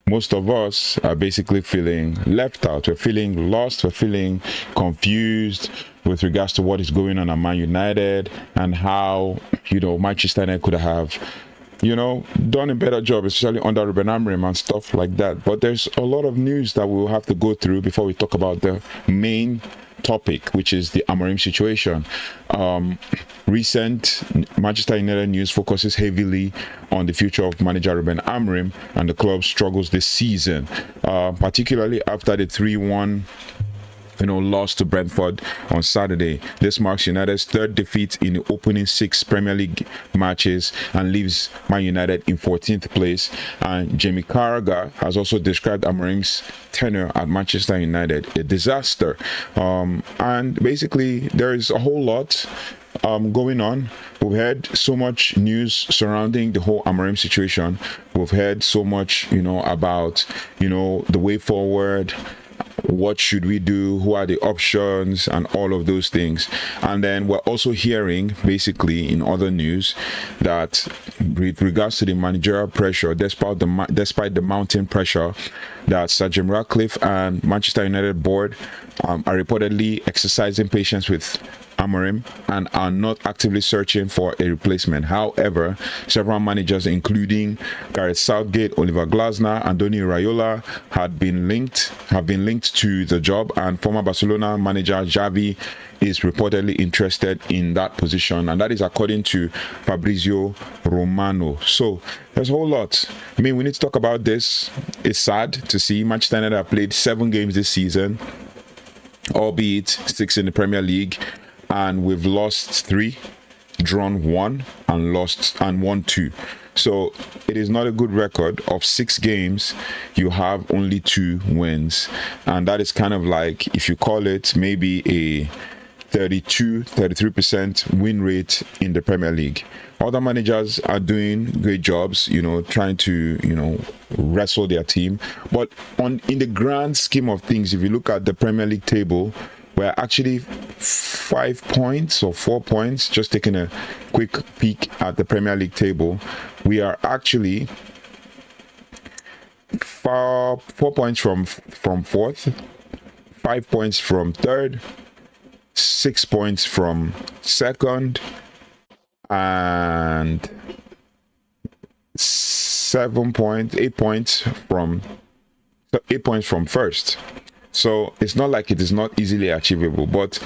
most of us are basically feeling left out. We're feeling lost. We're feeling confused with regards to what is going on at Man United and how, Manchester United could have, done a better job, especially under Ruben Amorim and stuff like that. But there's a lot of news that we'll have to go through before we talk about the main topic, which is the Amorim situation. Recent Manchester United news focuses heavily on the future of manager Ruben Amorim and the club's struggles this season, particularly after the 3-1 loss to Brentford on Saturday. This marks United's third defeat in the opening 6 Premier League matches and leaves Man United in 14th place. And Jamie Carragher has also described Amorim's tenure at Manchester United a disaster. And basically, there is a whole lot going on. We've heard so much news surrounding the whole Amorim situation. We've heard so much, about, the way forward. What should we do? Who are the options? And all of those things. And then we're also hearing, basically, in other news, that with regards to the managerial pressure, despite the mounting pressure, that Sir Jim Ratcliffe and Manchester United board are reportedly exercising patience with Amorim and are not actively searching for a replacement. However, several managers, including Gareth Southgate, Oliver Glasner, Andoni Iraola, have been linked to the job, and former Barcelona manager Xavi is reportedly interested in that position, and that is according to Fabrizio Romano. So there's a whole lot. I mean, we need to talk about this. It's sad to see Manchester United have played 7 games this season, albeit 6 in the Premier League, and we've lost 3, drawn 1, and won 2. So it is not a good record. Of 6 games, you have only 2 wins, and that is kind of like, if you call it maybe a 33% win rate in the Premier League. Other managers are doing great jobs, trying to, wrestle their team. But in the grand scheme of things, if you look at the Premier League table, we're actually 5 points or 4 points, just taking a quick peek at the Premier League table. We are actually 4 points from 4th, 5 points from 3rd, 6 points from 2nd, and 8 points from 1st. So it's not like it is not easily achievable, but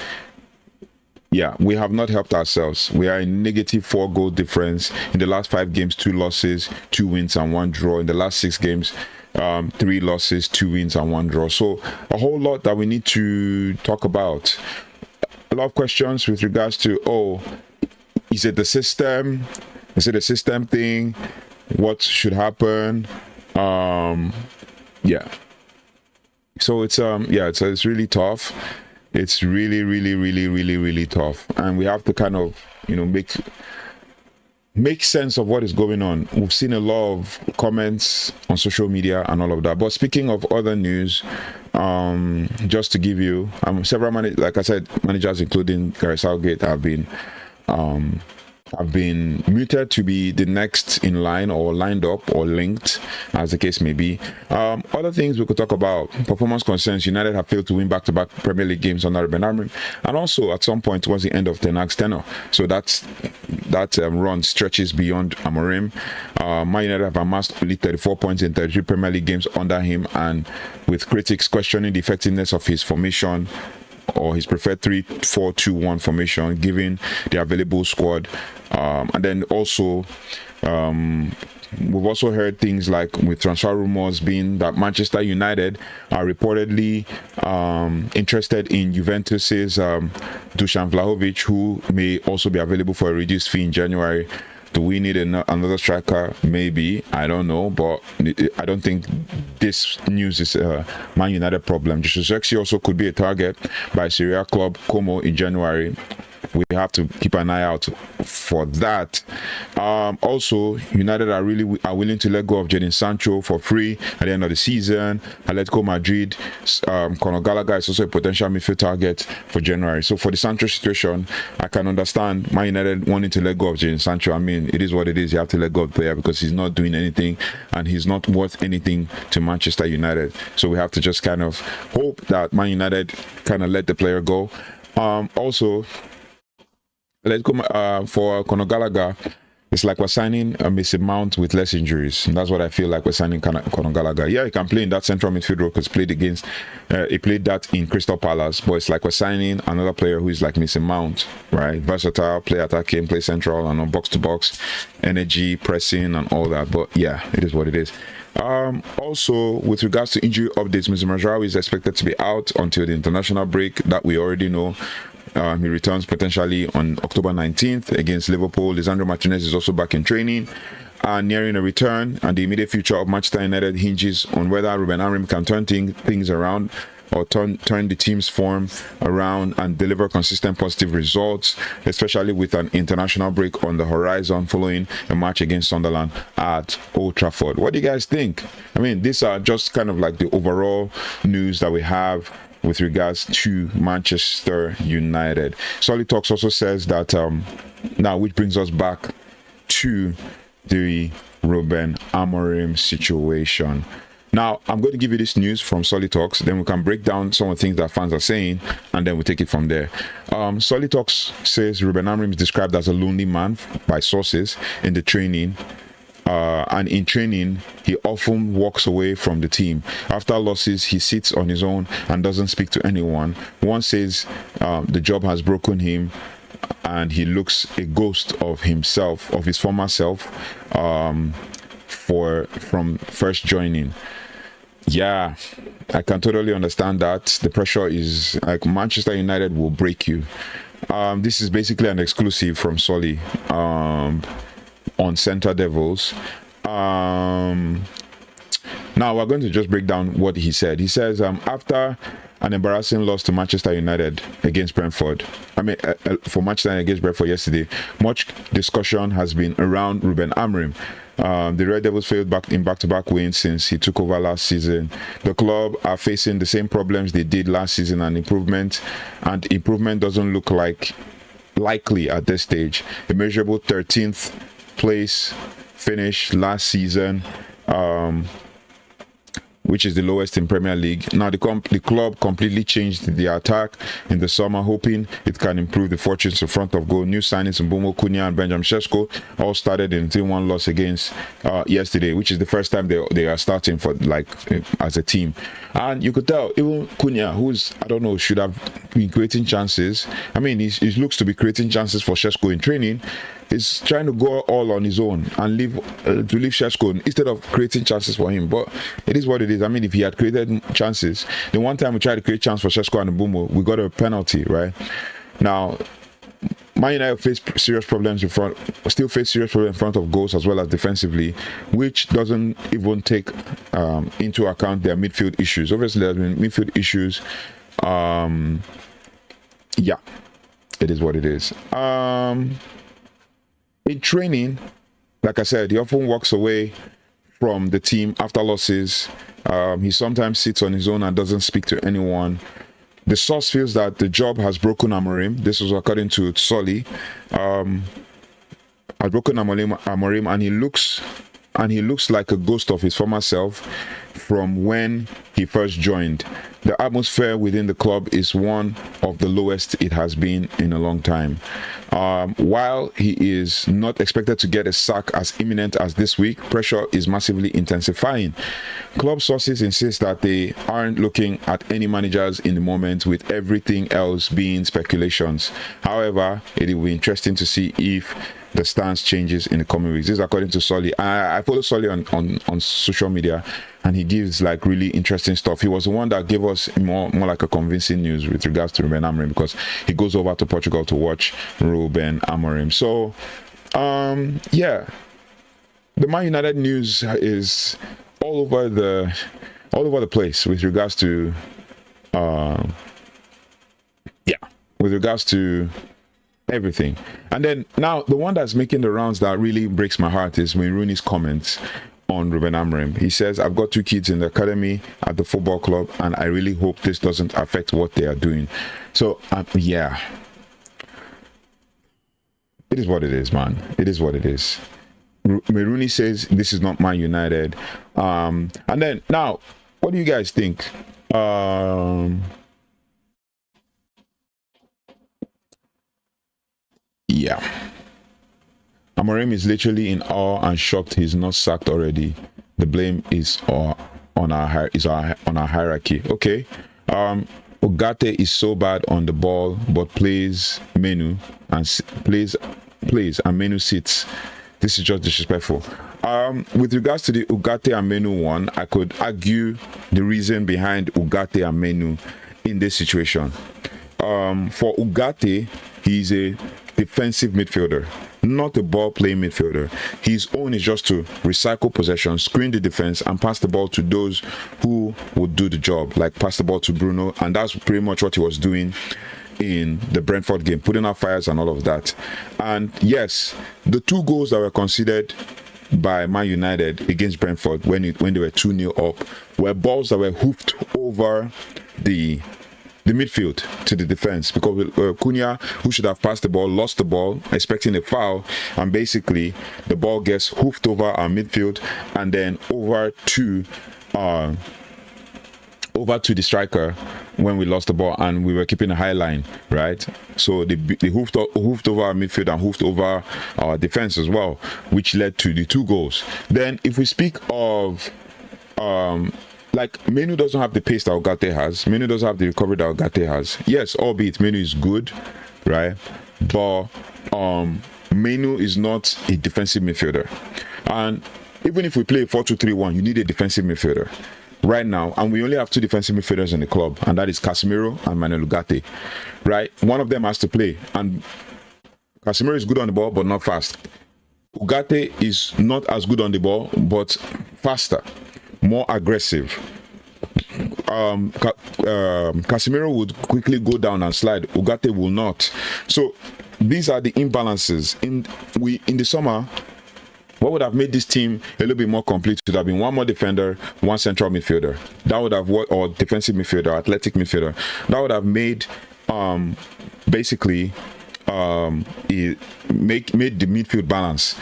yeah, we have not helped ourselves. We are in negative 4 goal difference in the last 5 games, 2 losses, 2 wins and 1 draw. In the last 6 games, 3 losses, 2 wins and 1 draw. So a whole lot that we need to talk about. A lot of questions with regards to, is it the system? Is it a system thing? What should happen? Yeah. So it's really tough. It's really tough, and we have to kind of make sense of what is going on. We've seen a lot of comments on social media and all of that. But speaking of other news, just to give you several managers, including Gareth Southgate, have been muted to be the next in line, or lined up, or linked, as the case may be. Other things we could talk about: performance concerns. United have failed to win back-to-back Premier League games under Ruben Amorim, and also at some point towards the end of Ten Hag's tenure. So that run stretches beyond Amorim. Man United have amassed only 34 points in 33 Premier League games under him, and with critics questioning the effectiveness of his formation, or his preferred 3-4-2-1 formation, given the available squad. And then also, we've also heard things like, with transfer rumors being that Manchester United are reportedly interested in Juventus's Dusan Vlahovic, who may also be available for a reduced fee in January. Do we need another striker? Maybe. I don't know, but I don't think this news is a Man United problem. Zirkzee also could be a target by Serie A club Como in January. we have to keep an eye out for that. Also, United are willing to let go of Jadon Sancho for free at the end of the season. Atletico Madrid, Conor Gallagher is also a potential midfield target for January. So for the Sancho situation, I can understand Man United wanting to let go of Jadon Sancho. I mean, it is what it is. You have to let go of the player because he's not doing anything and he's not worth anything to Manchester United. So we have to just kind of hope that Man United kind of let the player go. Also, let's go for Conor Gallagher. It's like we're signing a Mason Mount with less injuries. And that's what I feel like we're signing Conor Gallagher. Yeah, he can play in that central midfield role because he played that in Crystal Palace. But it's like we're signing another player who is like Mason Mount, right? Versatile, play attacking, play central, and on box to box, energy, pressing, and all that. But yeah, it is what it is. Also, with regards to injury updates, Mr. Mazraoui is expected to be out until the international break that we already know. He returns potentially on October 19th against Liverpool. Lisandro Martinez is also back in training and nearing a return, and the immediate future of Manchester United hinges on whether Ruben Amorim can turn things around or turn the team's form around and deliver consistent positive results, especially with an international break on the horizon following a match against Sunderland at Old Trafford. What do you guys think? I mean, these are just kind of like the overall news that we have with regards to Manchester United. Solid Talks also says that now, which brings us back to the Ruben Amorim situation. Now, I'm going to give you this news from Solid Talks, then we can break down some of the things that fans are saying, and then we'll take it from there. Solid Talks says Ruben Amorim is described as a lonely man by sources in the training. And in training, he often walks away from the team. After losses, he sits on his own and doesn't speak to anyone. One says the job has broken him and he looks a ghost of himself, of his former self, from first joining. Yeah, I can totally understand that. The pressure is like Manchester United will break you. This is basically an exclusive from Solly. On Center Devils. Now we're going to just break down what he said. He says after an embarrassing loss to Manchester United against Brentford, for Manchester United against Brentford yesterday, much discussion has been around Ruben Amorim. The Red Devils failed in back-to-back wins since he took over last season. The club are facing the same problems they did last season, and improvement doesn't look likely at this stage. A measurable 13th place finish last season, which is the lowest in Premier League. Now the club completely changed the attack in the summer, hoping it can improve the fortunes in front of goal. New signings in Mbeumo, Cunha and Benjamin Sesko all started in 3-1 loss against yesterday, which is the first time they are starting for as a team. And you could tell even Cunha, who's I don't know, should have been creating chances. I mean, he looks to be creating chances for Sesko in training. He's trying to go all on his own and leave Sesko instead of creating chances for him. But it is what it is. I mean, if he had created chances, the one time we tried to create chance for Sesko and Mbeumo, we got a penalty, right? Now, Man United face serious problems in front of goals as well as defensively, which doesn't even take into account their midfield issues. Obviously, there's been midfield issues. Yeah, it is what it is. In training, like I said, he often walks away from the team after losses. He sometimes sits on his own and doesn't speak to anyone. The source feels that the job has broken Amorim. This was according to Solly. Has broken Amorim, and he looks like a ghost of his former self from when he first joined. The atmosphere within the club is one of the lowest it has been in a long time. While he is not expected to get a sack as imminent as this week, pressure is massively intensifying. Club sources insist that they aren't looking at any managers in the moment, with everything else being speculations. However, it will be interesting to see if the stance changes in the coming weeks. This is according to Solly. I follow Solly on social media, and he gives like really interesting stuff. He was the one that gave us more like a convincing news with regards to Ruben Amorim, because he goes over to Portugal to watch Ruben Amorim. So yeah, the Man United news is all over the place with regards to everything. And then now the one that's making the rounds that really breaks my heart is when Rooney's comments on Ruben Amorim. He says, I've got 2 kids in the academy at the football club, and I really hope this doesn't affect what they are doing. So yeah, it is what it is, man. It is what it is. Rooney says this is not Man United. And then now, what do you guys think? Yeah, Amorim is literally in awe and shocked he's not sacked already. The blame is on our hierarchy. Okay. Ugarte is so bad on the ball, but plays Menu and plays and Menu sits. This is just disrespectful. With regards to the Ugarte and Menu one, I could argue the reason behind Ugarte and Menu in this situation. For Ugarte, he's a defensive midfielder, not a ball-playing midfielder. His own is just to recycle possession, screen the defense, and pass the ball to those who would do the job, like pass the ball to Bruno, and that's pretty much what he was doing in the Brentford game, putting out fires and all of that. And yes, the 2 goals that were considered by Man United against Brentford when they were 2-0 up were balls that were hoofed over the midfield to the defense, because Cunha, who should have passed the ball, lost the ball expecting a foul, and basically the ball gets hoofed over our midfield and then over to the striker when we lost the ball and we were keeping a high line, right? So they hoofed over our midfield and hoofed over our defense as well, which led to the 2 goals. Then if we speak of like, Menu doesn't have the pace that Ugarte has. Menu doesn't have the recovery that Ugarte has. Yes, albeit Menu is good, right? But Menu is not a defensive midfielder. And even if we play 4-2-3-1, you need a defensive midfielder right now. And we only have 2 defensive midfielders in the club, and that is Casemiro and Manuel Ugarte, right? One of them has to play. And Casemiro is good on the ball, but not fast. Ugarte is not as good on the ball, but faster, more aggressive. Casemiro would quickly go down and slide. Ugarte will not. So these are the imbalances. In the summer, what would have made this team a little bit more complete would have been 1 more defender, 1 central midfielder. That would have or defensive midfielder, athletic midfielder. That would have made basically it made the midfield balance.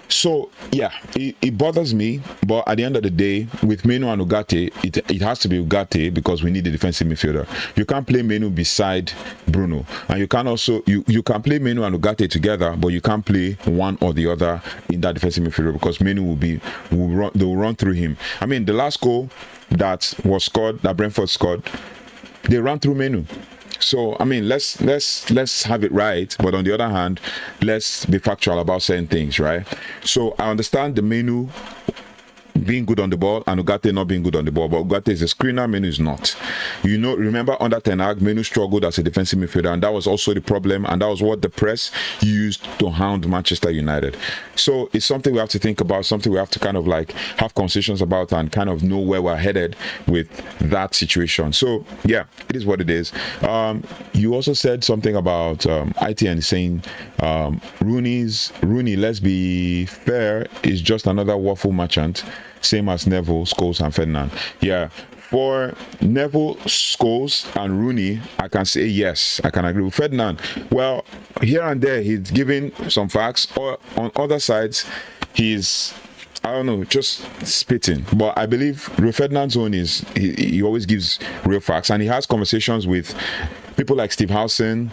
So yeah, it bothers me, but at the end of the day, with Menu and Ugarte, it has to be Ugarte because we need a defensive midfielder. You can't play Menu beside Bruno, and you can also you can play Menu and Ugarte together, but you can't play one or the other in that defensive midfielder because Menu they will run through him. I mean, the last goal that was scored, that Brentford scored, they ran through Menu. So I mean, let's have it right, but on the other hand, let's be factual about certain things, right? So I understand the Menu being good on the ball and Ugarte not being good on the ball, but Ugarte is a screener, Menu is not. Remember under Ten Hag, Menu struggled as a defensive midfielder, and that was also the problem, and that was what the press used to hound Manchester United. So it's something we have to think about, something we have to kind of like have conversations about and kind of know where we're headed with that situation. So yeah, it is what it is. You also said something about ITN saying Rooney, let's be fair, is just another waffle merchant, same as Neville, Scholes and Ferdinand. Yeah, for Neville, Scholes and Rooney, I can say yes, I can agree with Ferdinand. Well, here and there he's giving some facts, or on other sides he's, I don't know, just spitting. But I believe Ferdinand's own is he always gives real facts, and he has conversations with people like Steve Howson,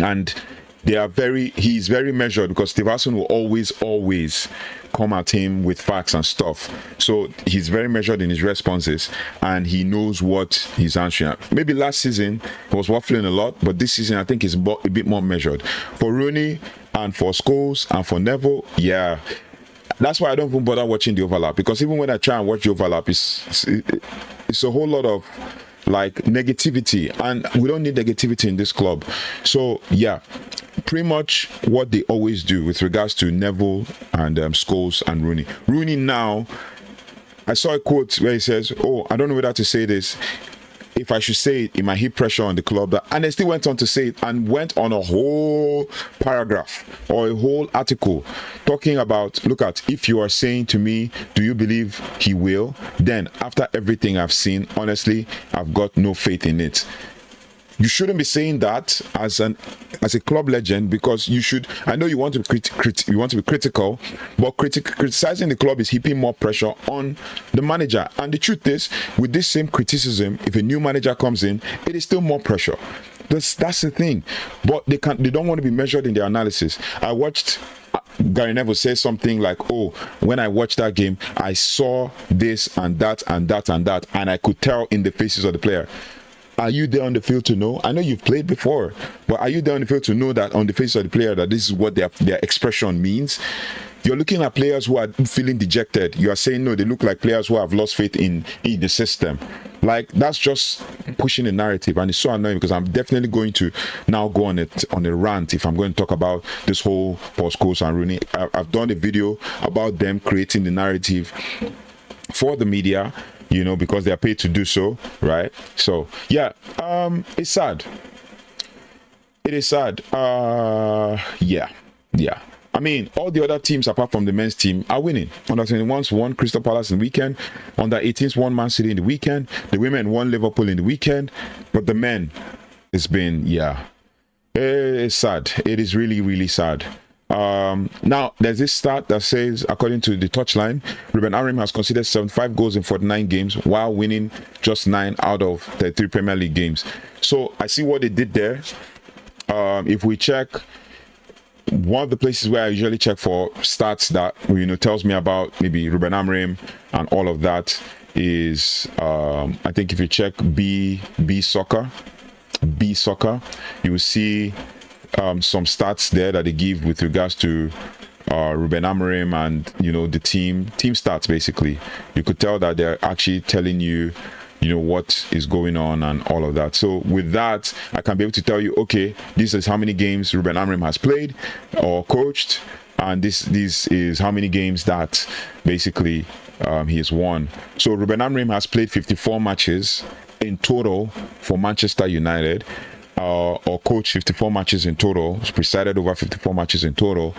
and he's very measured, because Steve Howson will always come at him with facts and stuff. So he's very measured in his responses, and he knows what he's answering. Maybe last season he was waffling a lot, but this season I think he's a bit more measured. For Rooney and for Scholes and for Neville, yeah, that's why I don't even bother watching the overlap, because even when I try and watch the overlap, it's a whole lot of like negativity, and we don't need negativity in this club. So yeah, pretty much what they always do with regards to Neville and Scholes and Rooney. Rooney now, I saw a quote where he says, oh, I don't know whether to say this, if I should say it, it might heap pressure on the club. And they still went on to say it and went on a whole paragraph or a whole article talking about, look at, if you are saying to me, do you believe he will? Then after everything I've seen, honestly, I've got no faith in it. You shouldn't be saying that as a club legend, because you should. I know you want to be critical, but criticizing the club is heaping more pressure on the manager. And the truth is, with this same criticism, if a new manager comes in, it is still more pressure. That's the thing. But they don't want to be measured in their analysis. I watched Gary Neville say something like, oh, when I watched that game, I saw this and that and that and that, and I could tell in the faces of the player. Are you there on the field to know? I know you've played before, but are you there on the field to know that on the face of the player that this is what their expression means? You're looking at players who are feeling dejected. You are saying, no, they look like players who have lost faith in the system. Like, that's just pushing a narrative, and it's so annoying, because I'm definitely going to now go on a rant if I'm going to talk about this whole Paul Scholes and Rooney. I've done a video about them creating the narrative for the media, you know, because they are paid to do so, right? So yeah, it's sad. It is sad. Yeah. I mean, all the other teams apart from the men's team are winning. Under 21s won Crystal Palace in the weekend. Under 18s won Man City in the weekend. The women won Liverpool in the weekend. But the men, it's been, yeah, it's sad. It is really, really sad. Now there's this stat that says, according to the touchline, Ruben Amorim has conceded 75 goals in 49 games while winning just 9 out of the 3 Premier League games. So I see what they did there. If we check, one of the places where I usually check for stats that, you know, tells me about maybe Ruben Amorim and all of that is, I think if you check B Soccer, you will see some stats there that they give with regards to Ruben Amorim and, you know, the team stats. Basically, you could tell that they're actually telling you, you know, what is going on and all of that. So with that, I can be able to tell you, okay, this is how many games Ruben Amorim has played or coached, and this is how many games that basically he has won. So Ruben Amorim has played 54 matches in total for Manchester United, or coached 54 matches in total, presided over 54 matches in total.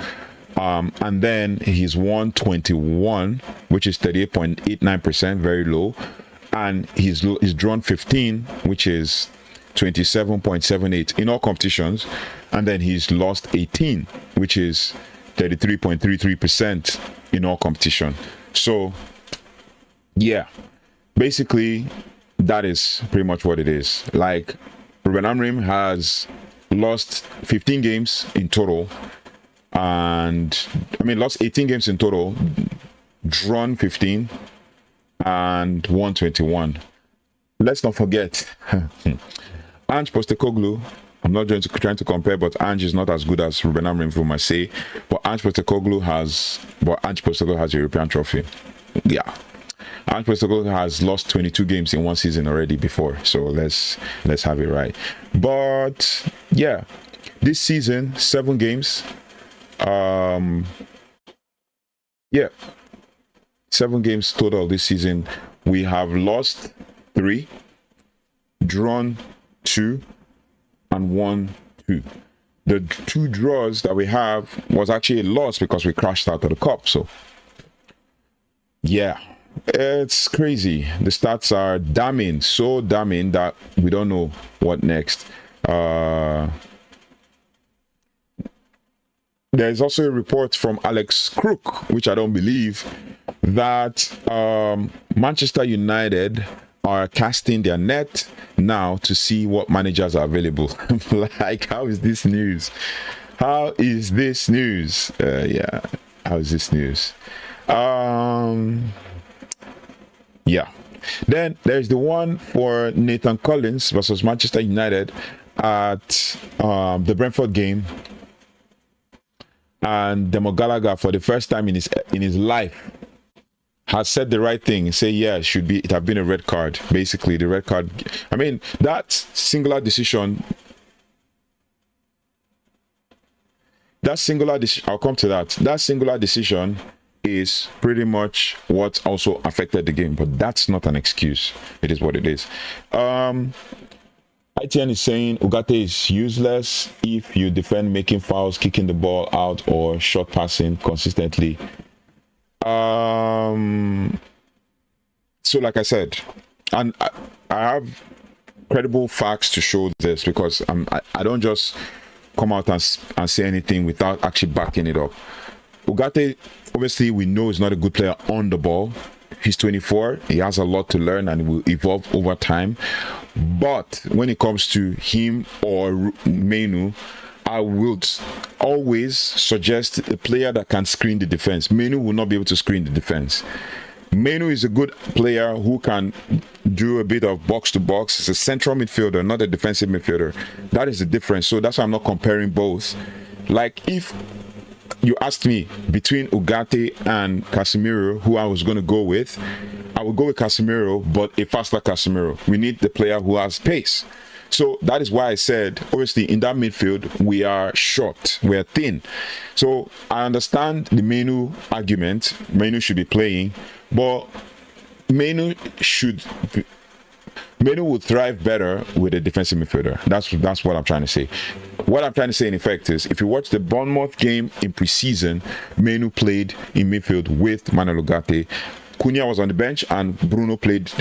And then he's won 21, which is 38.89%, very low. And he's drawn 15, which is 27.78 in all competitions. And then he's lost 18, which is 33.33% in all competition. So, yeah, basically, that is pretty much what it is. Like, Ruben Amorim has lost 15 games in total, and lost 18 games in total, drawn 15, and won 21. Let's not forget, Ange Postecoglou. I'm not trying to compare, but Ange is not as good as Ruben Amorim, for my say. But Ange Postecoglou has a European trophy. Yeah. Ange Postecoglou has lost 22 games in one season already before, so let's have it right. But yeah, this season 7 games. 7 games total this season. We have lost 3, drawn 2, and won 2. The 2 draws that we have was actually a loss because we crashed out of the cup. So yeah, it's crazy. The stats are damning, so damning that we don't know what next. There's also a report from Alex Crook, which I don't believe, that Manchester United are casting their net now to see what managers are available. Like, how is this news? How is this news? Yeah, how is this news? Yeah. Then there's the one for Nathan Collins versus Manchester United at the Brentford game. And Demo Gallagher, for the first time in his life, has said the right thing. Say, yeah, it have been a red card. Basically, the red card. I mean, that singular decision. I'll come to that. That singular decision is pretty much what also affected the game, but that's not an excuse. It is what it is. ITN is saying Ugarte is useless if you defend making fouls, kicking the ball out, or short passing consistently. So like I said, and I have credible facts to show this, because I don't just come out and say anything without actually backing it up. Ugarte, obviously, we know is not a good player on the ball. He's 24. He has a lot to learn and will evolve over time. But when it comes to him or Menu, I would always suggest a player that can screen the defense. Menu will not be able to screen the defense. Menu is a good player who can do a bit of box to box. He's a central midfielder, not a defensive midfielder. That is the difference. So that's why I'm not comparing both. Like, if you asked me between Ugarte and Casemiro who I was going to go with, I would go with Casemiro, but a faster Casemiro. We need the player who has pace. So that is why I said, obviously, in that midfield, we are short, we are thin. So I understand the Menu argument. Menu should be playing, but Menu would thrive better with a defensive midfielder. That's what I'm trying to say. What I'm trying to say, in effect, is if you watch the Bournemouth game in pre-season, Menu played in midfield with Manuel Ugarte. Cunha was on the bench, and Bruno played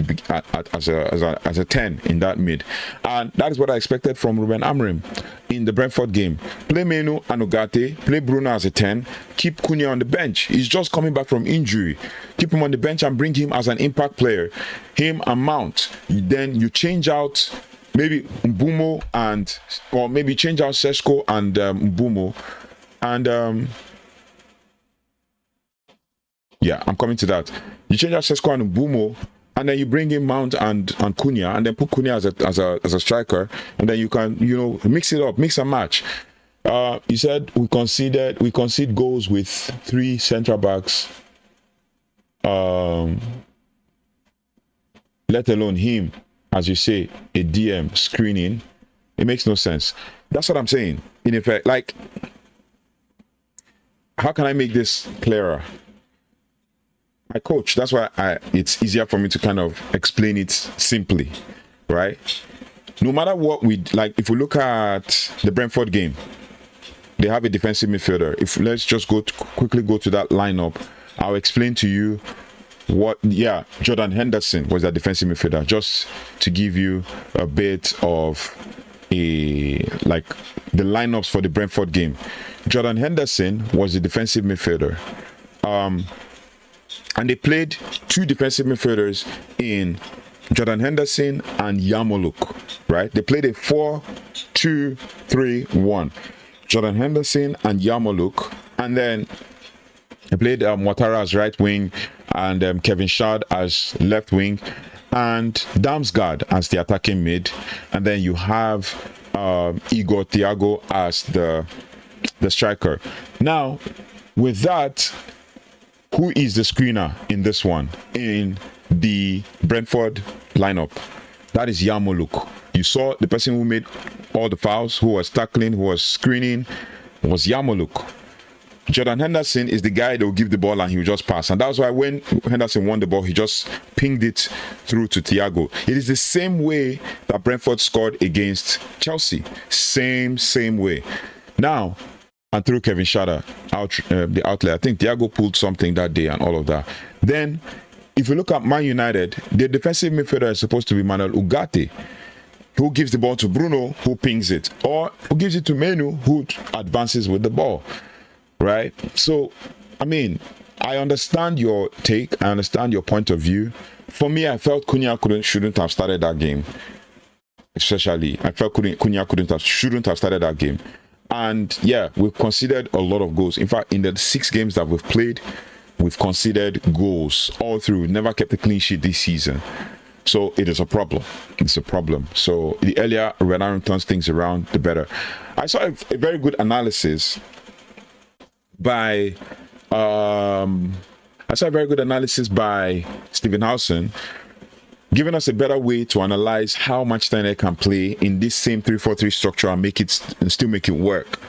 as a 10 in that mid. And that is what I expected from Ruben Amorim in the Brentford game. Play Menu and Ugarte, play Bruno as a 10, keep Cunha on the bench. He's just coming back from injury. Keep him on the bench and bring him as an impact player. Him and Mount. Then you change out maybe Mbumo or maybe change out Seshko and Mbumo. And yeah, I'm coming to that. You change out Seshko and Mbumo, and then you bring in Mount and Cunha, and then put Cunha as a striker, and then you can, mix it up, mix and match. You said we concede goals with 3 central backs, let alone him, as you say, a DM screening. It makes no sense. That's what I'm saying. In effect, like, how can I make this clearer? My coach, that's why it's easier for me to kind of explain it simply, right? No matter what like, if we look at the Brentford game, they have a defensive midfielder. Let's just quickly go to that lineup. I'll explain to you Jordan Henderson was that defensive midfielder, just to give you a bit of the lineups for the Brentford game. Jordan Henderson was the defensive midfielder. And they played 2 defensive midfielders in Jordan Henderson and Yarmouk, right? They played a 4-2-3-1. Jordan Henderson and Yarmouk, and then they played Ouattara as right wing, and Kevin Schad as left wing, and Damsgaard as the attacking mid, and then you have Igor Thiago as the striker. Now, with that, who is the screener in this one, in the Brentford lineup? That is Yarmouk. You saw the person who made all the fouls, who was tackling, who was screening, was Yarmouk. Jordan Henderson is the guy that will give the ball and he will just pass. And that's why when Henderson won the ball, he just pinged it through to Thiago. It is the same way that Brentford scored against Chelsea. Same way. Now, and through Kevin Schad the outlet. I think Thiago pulled something that day and all of that. Then, if you look at Man United, the defensive midfielder is supposed to be Manuel Ugarte, who gives the ball to Bruno, who pings it, or who gives it to Menu, who advances with the ball, right? So, I mean, I understand your take, I understand your point of view. For me, I felt Cunha shouldn't have started that game. Especially, I felt Cunha shouldn't have started that game. And yeah, we've conceded a lot of goals. In fact, in the 6 games that we've played, we've conceded goals all through. Never kept a clean sheet this season. So it is a problem. It's a problem. So the earlier Ruben turns things around, the better. I saw a very good analysis by Stephen Howson, giving us a better way to analyze how Manchester United can play in this same 3-4-3 structure and still make it work.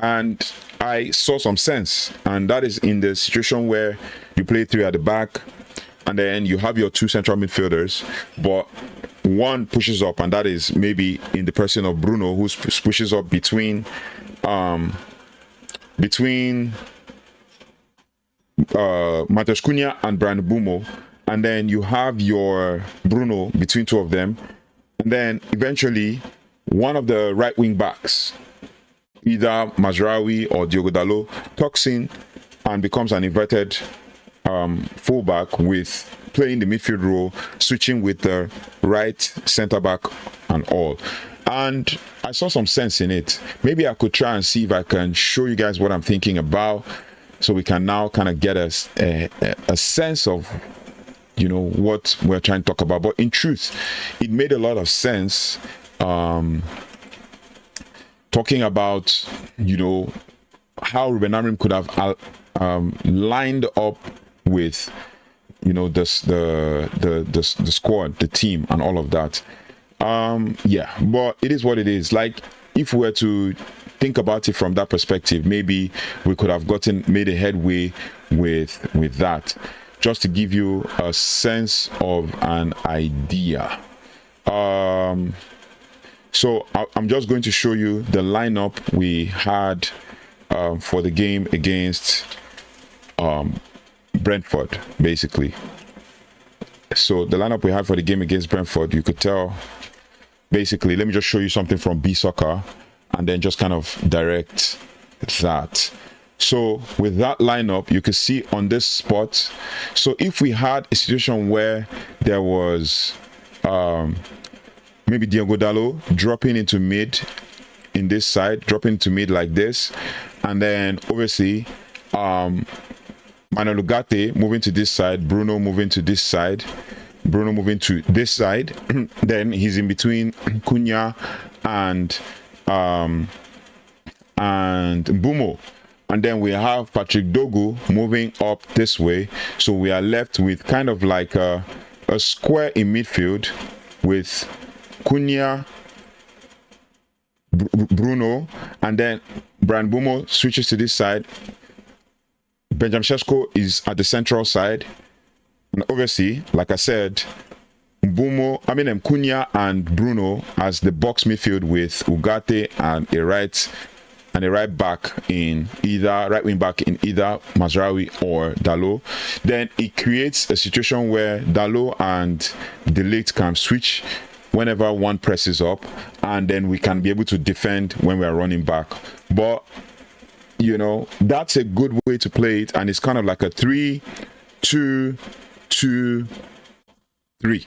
And I saw some sense, and that is in the situation where you play three at the back, and then you have your two central midfielders, but one pushes up, and that is maybe in the person of Bruno, who pushes up between Matheus Cunha and Bryan Mbeumo, and then you have your Bruno between two of them, and then eventually one of the right wing backs, either Mazraoui or Diogo Dalot, tucks in and becomes an inverted fullback, with playing the midfield role, switching with the right centre back and all. And I saw some sense in it. Maybe I could try and see if I can show you guys what I'm thinking about, so we can now kind of get a sense of, you know, what we're trying to talk about. But in truth, it made a lot of sense, talking about, you know, how Ruben Amorim could have lined up with, you know, the squad, the team, and all of that. Yeah, but it is what it is. Like, if we were to think about it from that perspective, maybe we could have made a headway with that, just to give you a sense of an idea. So I'm just going to show you the lineup we had for the game against Brentford, basically. So the lineup we had for the game against Brentford, you could tell, basically, let me just show you something from B Soccer and then just kind of direct that. So with that lineup, you can see on this spot, so if we had a situation where there was maybe Diogo Dalot dropping into mid in this side, dropping into mid like this, and then obviously Manuel Ugarte moving to this side, Bruno moving to this side, Bruno moving to this side, then he's in between Cunha and Mbeumo. And then we have Patrick Dogu moving up this way. So we are left with kind of like a square in midfield with Cunha, Bruno, and then Bryan Mbeumo switches to this side. Benjamin Sesko is at the central side. And obviously, like I said, Cunha and Bruno as the box midfield, with Ugarte and a right back in either right wing back in either Mazraoui or Dalot. Then it creates a situation where Dalot and De Ligt can switch whenever one presses up, and then we can be able to defend when we are running back. But you know, that's a good way to play it, and it's kind of like a 3-2-2-3,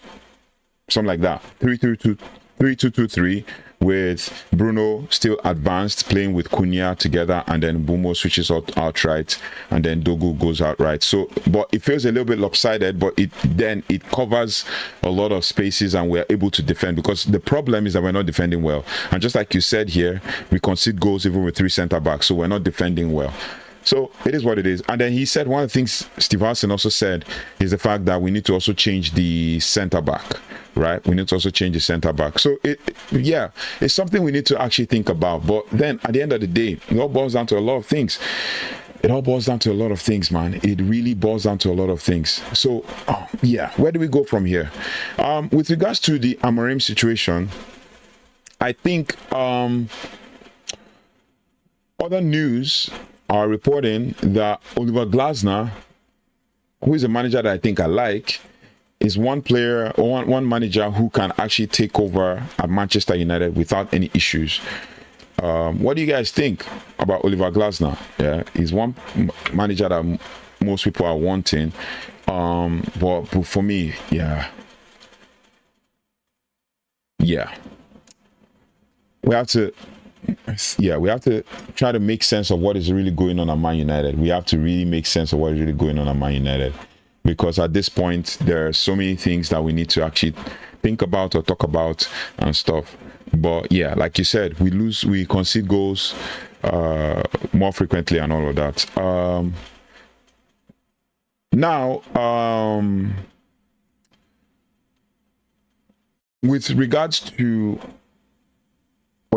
something like that. 3-2-2-3, with Bruno still advanced, playing with Cunha together, and then Mbeumo switches outright, and then Dogu goes outright. So, but it feels a little bit lopsided, but it covers a lot of spaces, and we're able to defend, because the problem is that we're not defending well. And just like you said here, we concede goals even with three centre backs, so we're not defending well. So it is what it is. And then he said, one of the things Steve Harrison also said is the fact that we need to also change the centre back, right? We need to also change the centre back. So it's something we need to actually think about. But then at the end of the day, it all boils down to a lot of things. It all boils down to a lot of things, man. It really boils down to a lot of things. So where do we go from here? With regards to the Amorim situation, I think other news are reporting that Oliver Glasner, who is a manager that I think I like, is one player or one manager who can actually take over at Manchester United without any issues. What do you guys think about Oliver Glasner? Yeah, he's one manager that most people are wanting. But for me, we have to try to make sense of what is really going on at Man United. We have to really make sense of what is really going on at Man United, because at this point there are so many things that we need to actually think about or talk about and stuff. But yeah, like you said, we concede goals more frequently and all of that. With regards to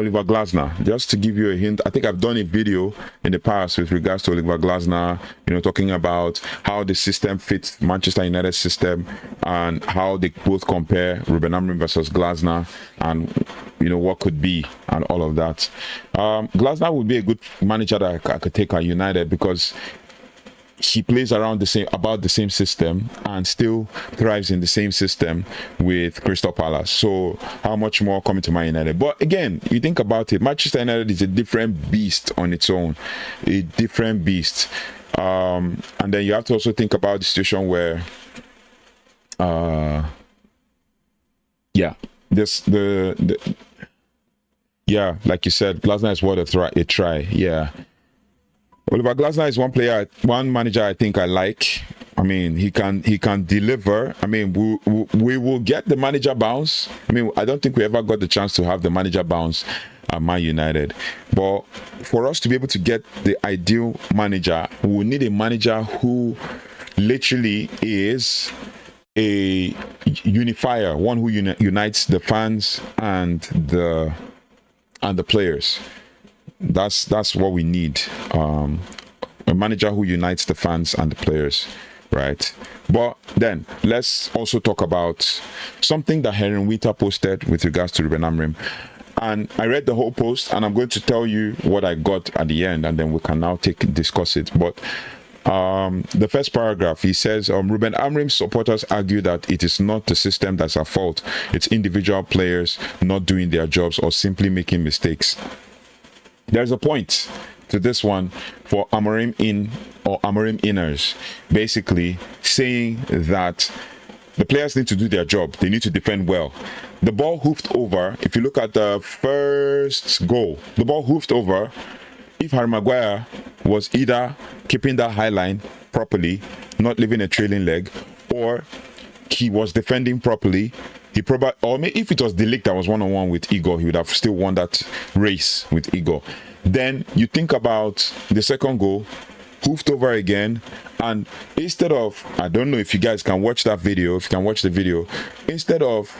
Oliver Glasner. Just to give you a hint, I think I've done a video in the past with regards to Oliver Glasner, you know, talking about how the system fits Manchester United system and how they both compare, Ruben Amorim versus Glasner, and you know what could be and all of that. Glasner would be a good manager that I could take at United because he plays around about the same system and still thrives in the same system with Crystal Palace. So how much more coming to Man United? But again, you think about it, Manchester United is a different beast on its own, a different beast. And then you have to also think about the situation where like you said, Glasner is worth a try. Yeah, Oliver Glasner is one manager I think I like. I mean, he can deliver. I mean, we will get the manager bounce. I mean, I don't think we ever got the chance to have the manager bounce at Man United. But for us to be able to get the ideal manager, we will need a manager who literally is a unifier, one who unites the fans and the players. That's what we need. A manager who unites the fans and the players, right? But then let's also talk about something that Henry Winter posted with regards to Ruben Amorim. And I read the whole post, and I'm going to tell you what I got at the end, and then we can now discuss it. But the first paragraph, he says, Ruben Amorim's supporters argue that it is not the system that's at fault. It's individual players not doing their jobs or simply making mistakes. There's a point to this one for Amorim inners, basically saying that the players need to do their job. They need to defend well. The ball hoofed over. If you look at the first goal, the ball hoofed over. If Harry Maguire was either keeping that high line properly, not leaving a trailing leg, or he was defending properly, he probably, or maybe if it was De Ligt that was one-on-one with Igor, he would have still won that race with Igor. Then you think about the second goal, hoofed over again, and instead of, I don't know if you guys can watch that video, if you can watch the video, instead of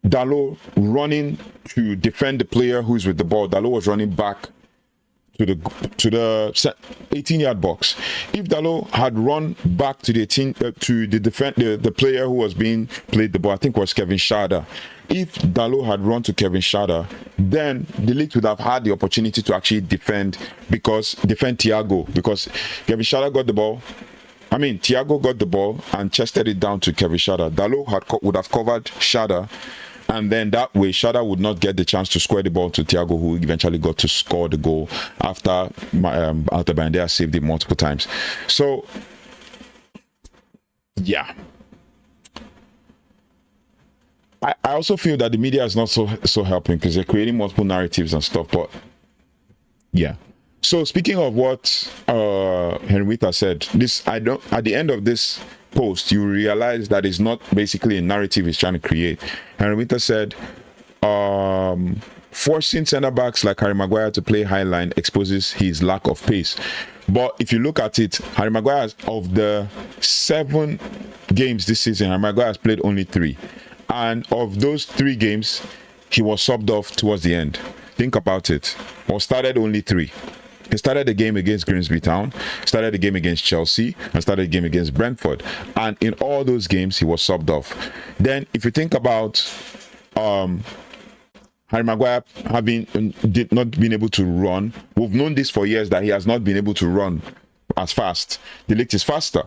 Dalot running to defend the player who's with the ball, Dalot was running back to the 18-yard box. If Dalot had run back to the player who was being played the ball, I think it was Kevin Schade. If Dalot had run to Kevin Schade, then De Ligt would have had the opportunity to actually defend Thiago, because Kevin Schade got the ball. I mean, Thiago got the ball and chested it down to Kevin Schade. Dalot would have covered Schade, and then that way Schade would not get the chance to square the ball to Thiago, who eventually got to score the goal after Bandea saved it multiple times. So yeah, I also feel that the media is not so helping, because they're creating multiple narratives and stuff. But yeah. So speaking of what Henrietta said, at the end of this post, you realize that it's not basically a narrative he's trying to create. Henrietta said, forcing centre backs like Harry Maguire to play high line exposes his lack of pace. But if you look at it, Harry Maguire, of the 7 games this season, Harry Maguire has played only 3. And of those 3 games, he was subbed off towards the end. Think about it. Or started only 3. He started the game against Grimsby Town, started the game against Chelsea, and started the game against Brentford. And in all those games, he was subbed off. Then, if you think about Harry Maguire not being able to run, we've known this for years, that he has not been able to run as fast. De Ligt is faster,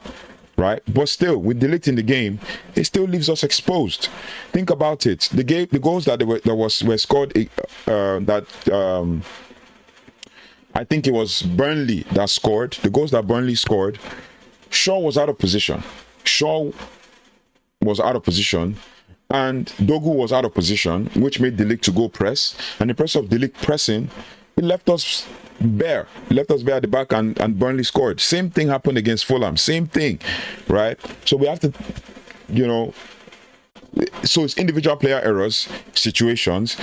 right? But still, with De Ligt in the game, it still leaves us exposed. Think about it. The goals that were scored, I think it was Burnley that scored. The goals that Burnley scored, Shaw was out of position. And Dogu was out of position, which made De Ligt to go press. And in the process of De Ligt pressing, it left us bare. It left us bare at the back, and Burnley scored. Same thing happened against Fulham. Same thing, right? So we have to, so it's individual player errors, situations.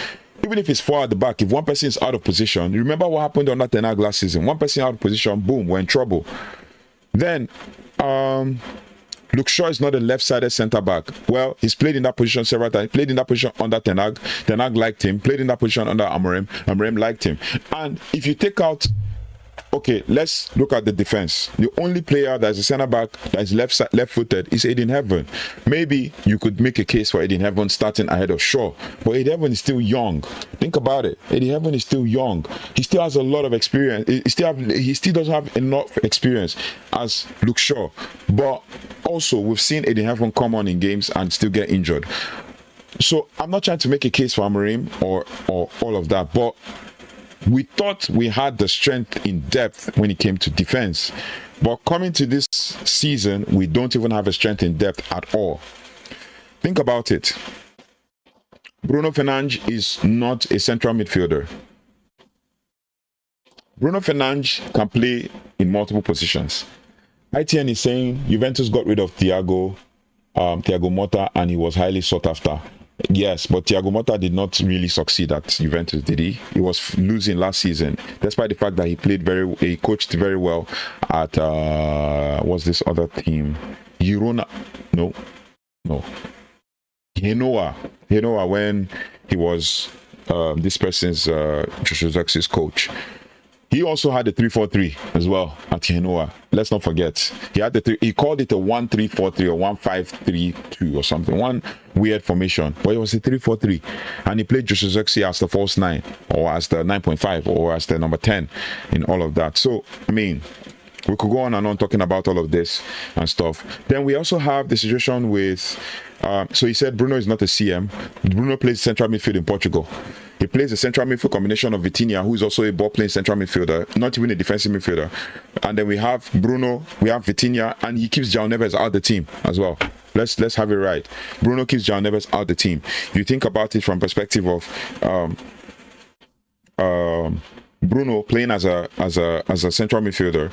Even if it's 4 at the back, if one person is out of position, remember what happened on that Ten Hag last season. One person out of position, boom, we're in trouble. Then, Luke Shaw is not a left-sided centre-back. Well, he's played in that position several times. Played in that position under Ten Hag. Ten Hag liked him. Played in that position under Amorim. Amorim liked him. And if you take out... Okay, let's look at the defense. The only player that's a centre-back that is left-footed is Aiden Heaven. Maybe you could make a case for Aiden Heaven starting ahead of Shaw. But Aiden Heaven is still young. Think about it. Aiden Heaven is still young. He still has a lot of experience. He still doesn't have enough experience as Luke Shaw. But also, we've seen Aiden Heaven come on in games and still get injured. So I'm not trying to make a case for Amorim or all of that, but we thought we had the strength in depth when it came to defense. But coming to this season, we don't even have a strength in depth at all. Think about it. Bruno Fernandes is not a central midfielder. Bruno Fernandes can play in multiple positions. ITN is saying Juventus got rid of Thiago Motta and he was highly sought after. Yes, but Thiago Motta did not really succeed at Juventus, did he? He was losing last season, despite the fact that he coached very well at what's this other team? Genoa, when he was this person's Joshua Zirkzee's coach. He also had a 3-4-3 as well at Genoa. Let's not forget. He called it a 1-3-4-3 or 1-5-3-2 or something. One weird formation. But it was a 3-4-3. And he played Joshua Zirkzee as the false 9 or as the 9.5 or as the number 10 in all of that. So, I mean, we could go on and on talking about all of this and stuff. Then we also have the situation with... so he said Bruno is not a CM. Bruno plays central midfield in Portugal. He plays a central midfield combination of Vitinha, who is also a ball-playing central midfielder, not even a defensive midfielder. And then we have Bruno, we have Vitinha, and he keeps João Neves out the team as well. Let's have it right. Bruno keeps João Neves out the team. You think about it from perspective of Bruno playing as a central midfielder,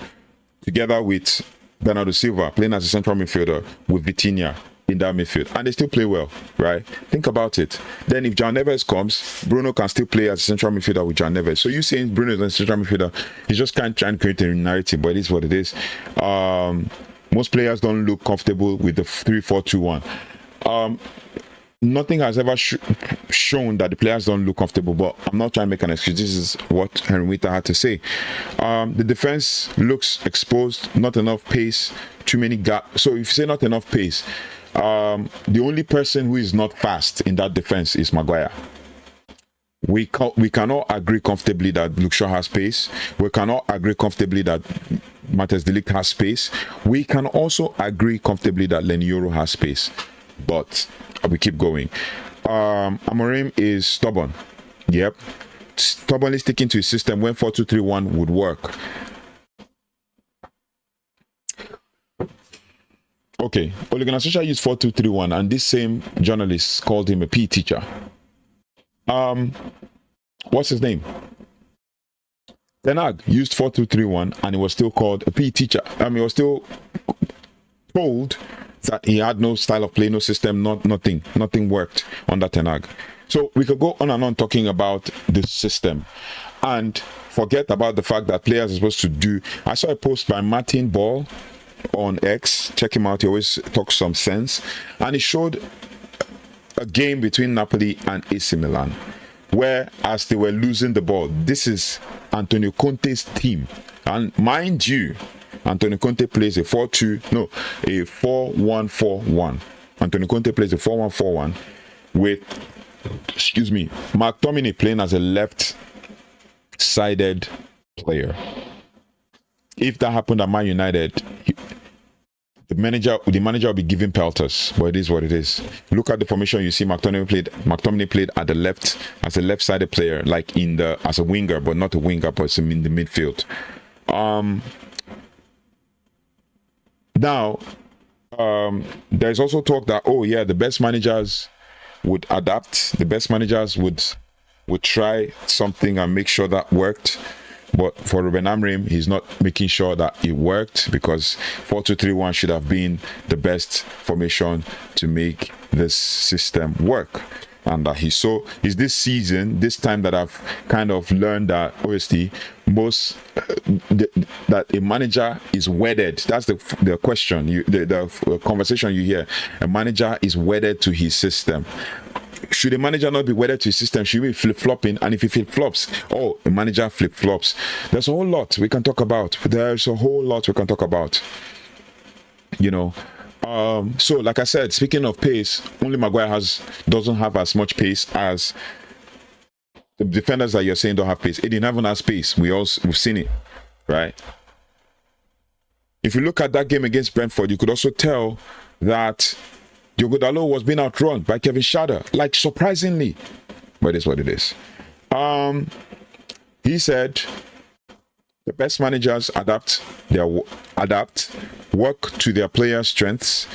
together with Bernardo Silva playing as a central midfielder with Vitinha in that midfield, and they still play well, right? Think about it. Then if João Neves comes, Bruno can still play as a central midfielder with João Neves. So you saying Bruno is a central midfielder, he's just kind of trying to create a narrative, but it is what it is. Most players don't look comfortable with the 3-4-2-1. Nothing has ever shown that the players don't look comfortable, but I'm not trying to make an excuse. This is what Henry Wita had to say. The defense looks exposed, not enough pace, too many gaps. So if you say not enough pace, the only person who is not fast in that defense is Maguire. We cannot agree comfortably that Luke Shaw has pace. We cannot agree comfortably that Matthias de Ligt has space. We can also agree comfortably that Leny Yoro has space. But we keep going. Amorim is stubborn. Yep. Stubbornly sticking to his system when 4-2-3-1 would work. Okay, Ole Gunnar Solskjaer used 4-2-3-1, and this same journalist called him a PE teacher. What's his name? Ten Hag used 4-2-3-1, and he was still called a PE teacher. He was still told that he had no style of play, no system, nothing worked under Ten Hag. So we could go on and on talking about this system and forget about the fact that players are supposed to do. I saw a post by Martin Ball on X. Check him out. He always talks some sense, and he showed a game between Napoli and AC Milan, where as they were losing the ball, this is Antonio Conte's team, and mind you, Antonio Conte plays a 4-1-4-1. Antonio Conte plays a 4-1-4-1 with McTominay playing as a left-sided player. If that happened at Man United, the manager will be giving pelters, but it is what it is. Look at the formation you see. McTominay played at the left as a left-sided player, like as a winger, but not a winger, but in the midfield. Now, there's also talk that the best managers would adapt. The best managers would try something and make sure that worked. But for Ruben Amorim, he's not making sure that it worked, because 4-2-3-1 should have been the best formation to make this system work. and that is this season, this time that I've kind of learned that obviously most that a manager is wedded. That's the question, the conversation you hear. A manager is wedded to his system. Should a manager not be wedded to his system? Should he be flip-flopping? And if he flip-flops, a manager flip-flops. There's a whole lot we can talk about. So like I said, speaking of pace, only Maguire doesn't have as much pace as the defenders that you're saying don't have pace. Eden Heaven has pace. We've seen it, right? If you look at that game against Brentford, you could also tell that Diogo Dalot was being outrun by Kevin Schade, like surprisingly, but it's what it is. He said the best managers adapt, work to their players' strengths.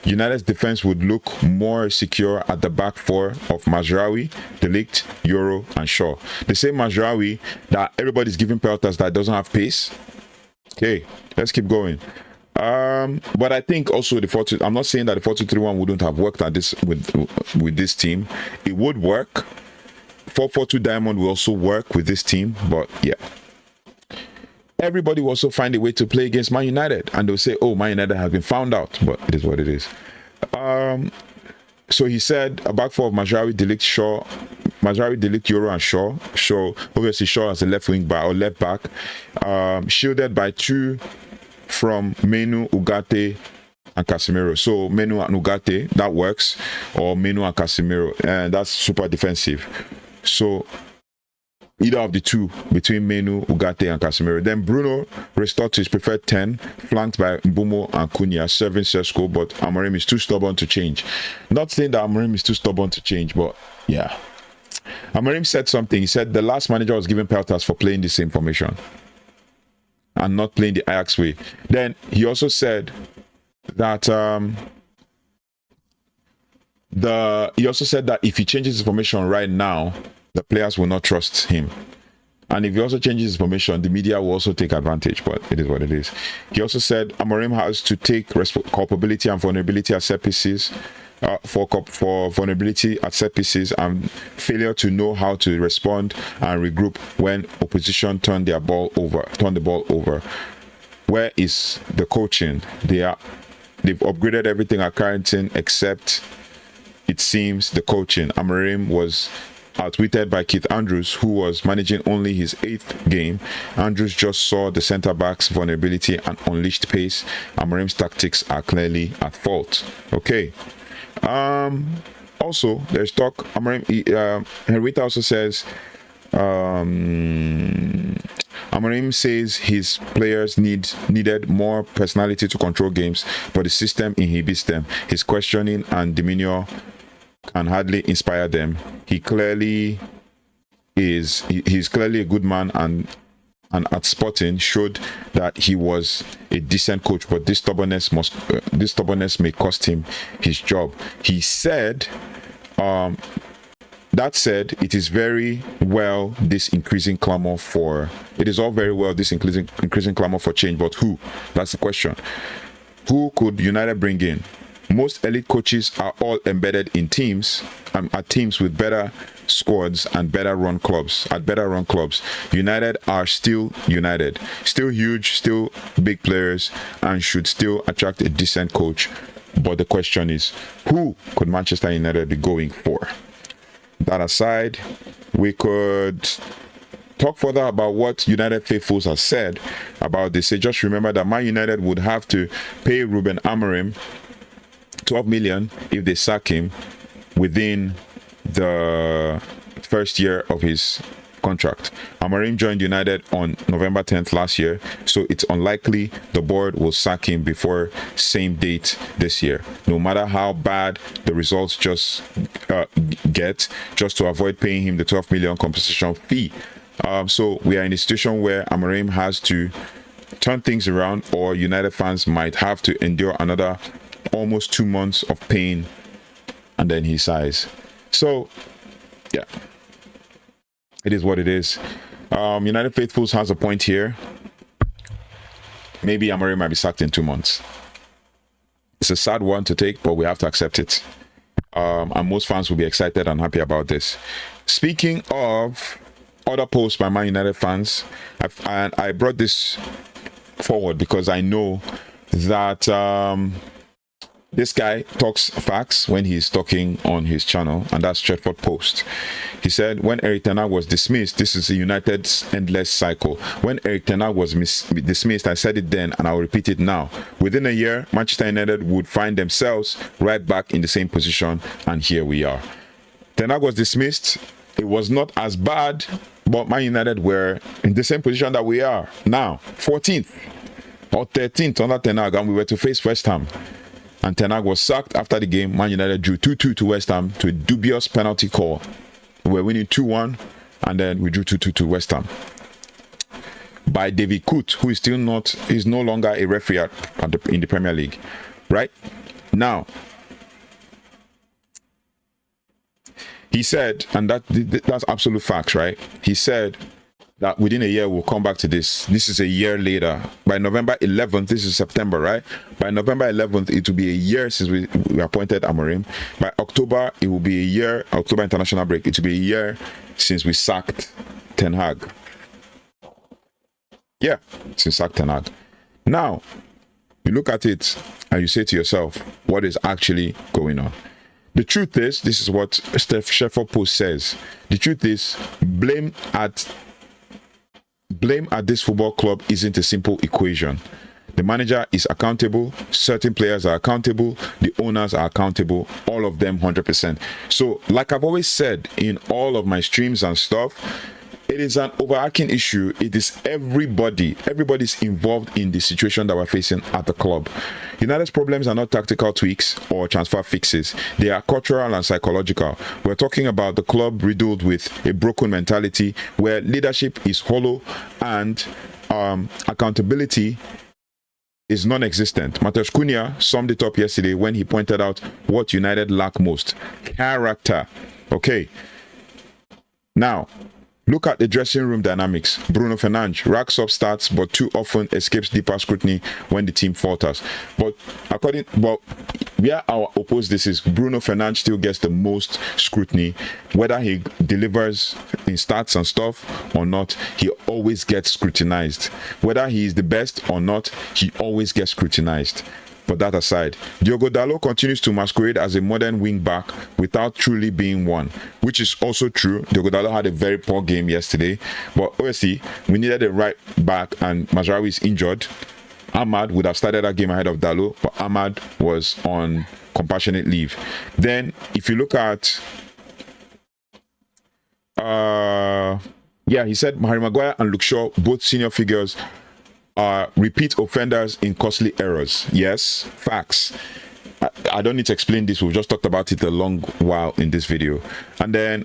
United's defense would look more secure at the back four of Mazraoui, De Ligt, Euro, and Shaw. The same Mazraoui that everybody's giving penalties that doesn't have pace. Okay, let's keep going. But I think also I'm not saying that the 4-2-3-1 wouldn't have worked at this with this team. It would work. 4-4-2 Diamond will also work with this team, but yeah. Everybody will also find a way to play against Man United, and they'll say, Man United has been found out, but it is what it is. So he said a back four of Mazraoui, De Ligt, Shaw, Mazraoui, De Ligt, Euro, and Shaw. Obviously Shaw as a left wing back or left back, shielded by two from Menu, Ugarte, and Casemiro. So Menu and Ugarte, that works, or Menu and Casemiro, and that's super defensive. So either of the two between Menu, Ugarte, and Casemiro. Then Bruno restored to his preferred 10, flanked by Mbumo and Cunha, serving Sesko, but Amorim is too stubborn to change. Not saying that Amorim is too stubborn to change, but yeah. Amorim said something. He said the last manager was given penalties for playing the same formation and not playing the Ajax way. Then he also said that if he changes his formation right now, the players will not trust him. And if he also changes his formation, the media will also take advantage, but it is what it is. He also said Amorim has to take culpability and vulnerability at set pieces, for vulnerability at set pieces and failure to know how to respond and regroup when opposition turn the ball over. Where is the coaching? They've upgraded everything at Carrington except, it seems, the coaching. Amorim was tweeted by Keith Andrews, who was managing only his 8th game. Andrews just saw the centre-back's vulnerability and unleashed pace. Amorim's tactics are clearly at fault. Okay. Also, there's talk. Henrietta also says Amorim says his players needed more personality to control games, but the system inhibits them. His questioning and demeanor can hardly inspire them. He's clearly a good man, and at Sporting showed that he was a decent coach, but this stubbornness may cost him his job. He said, that said, it is all very well this increasing clamor for change, but who? That's the question. Who could United bring in? Most elite coaches are all embedded in teams, at teams with better squads and better run clubs. United are still United, still huge, still big players, and should still attract a decent coach. But the question is, who could Manchester United be going for? That aside, we could talk further about what United faithfuls have said about this. They just remember that Man United would have to pay Ruben Amorim 12 million if they sack him within the first year of his contract. Amorim joined United on November 10th last year, so it's unlikely the board will sack him before same date this year, no matter how bad the results just to avoid paying him the 12 million compensation fee. So we are in a situation where Amorim has to turn things around, or United fans might have to endure another almost 2 months of pain, and then he sighs. So yeah, it is what it is. United faithfuls has a point here. Maybe Amorim might be sacked in 2 months. It's a sad one to take, but we have to accept it. and most fans will be excited and happy about this. Speaking of other posts by Man United fans, I brought this forward because I know that this guy talks facts when he's talking on his channel, and that's Trafford Post. He said, when Erik ten Hag was dismissed, this is United's endless cycle. When Erik ten Hag was dismissed, I said it then and I'll repeat it now. Within a year, Manchester United would find themselves right back in the same position, and here we are. Ten Hag was dismissed. It was not as bad, but Man United were in the same position that we are now, 14th or 13th under Ten Hag, and we were to face West Ham. And Ten Hag was sacked after the game. Man United drew 2-2 to West Ham to a dubious penalty call. We were winning 2-1, and then we drew 2-2 to West Ham by David Coote, who is no longer a referee in the Premier League. Right now, he said, and that's absolute facts, right? He said that within a year we'll come back to this. This is a year later. By November 11th, this is September, right? By November 11th, it will be a year since we appointed Amorim. By October, it will be a year, October international break, it will be a year since we sacked Ten Hag. Yeah, since sacked Ten Hag. Now, you look at it and you say to yourself, what is actually going on? The truth is, this is what Trafford Post says. The truth is, blame at this football club isn't a simple equation. The manager is accountable, certain players are accountable, the owners are accountable, all of them 100%. So, like I've always said in all of my streams and stuff, it is an overarching issue. It is everybody's involved in the situation that we're facing at the club. United's problems are not tactical tweaks or transfer fixes. They are cultural and psychological. We're talking about the club riddled with a broken mentality where leadership is hollow and accountability is non-existent. Mateus Cunha summed it up yesterday when he pointed out what United lack most: character. Okay. Now, look at the dressing room dynamics. Bruno Fernandes racks up stats but too often escapes deeper scrutiny when the team falters. But where our oppose this is, Bruno Fernandes still gets the most scrutiny. Whether he delivers in stats and stuff or not, he always gets scrutinized. Whether he is the best or not, he always gets scrutinized. But that aside, Diogo Dalot continues to masquerade as a modern wing-back without truly being one, which is also true. Diogo Dalot had a very poor game yesterday, but obviously, we needed a right back, and Mazraoui is injured. Ahmad would have started that game ahead of Dalot, but Ahmad was on compassionate leave. Then, if you look at... he said Harry Maguire and Luke Shaw, both senior figures, are repeat offenders in costly errors. Yes, facts. I don't need to explain this. We've just talked about it a long while in this video. And then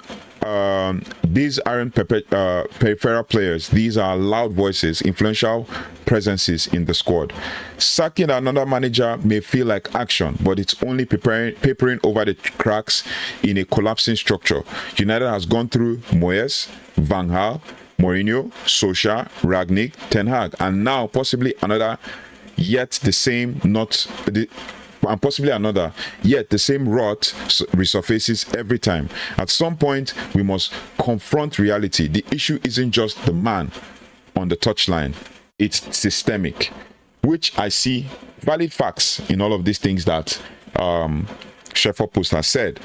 these aren't peripheral players. These are loud voices, influential presences in the squad. Sacking another manager may feel like action, but it's only papering over the cracks in a collapsing structure. United has gone through Moyes, Van Gaal, Mourinho, Solskjaer, Rangnick, Ten Hag, and now possibly another, yet the same rot resurfaces every time. At some point, we must confront reality. The issue isn't just the man on the touchline, it's systemic, which I see valid facts in all of these things that Trafford Post has said.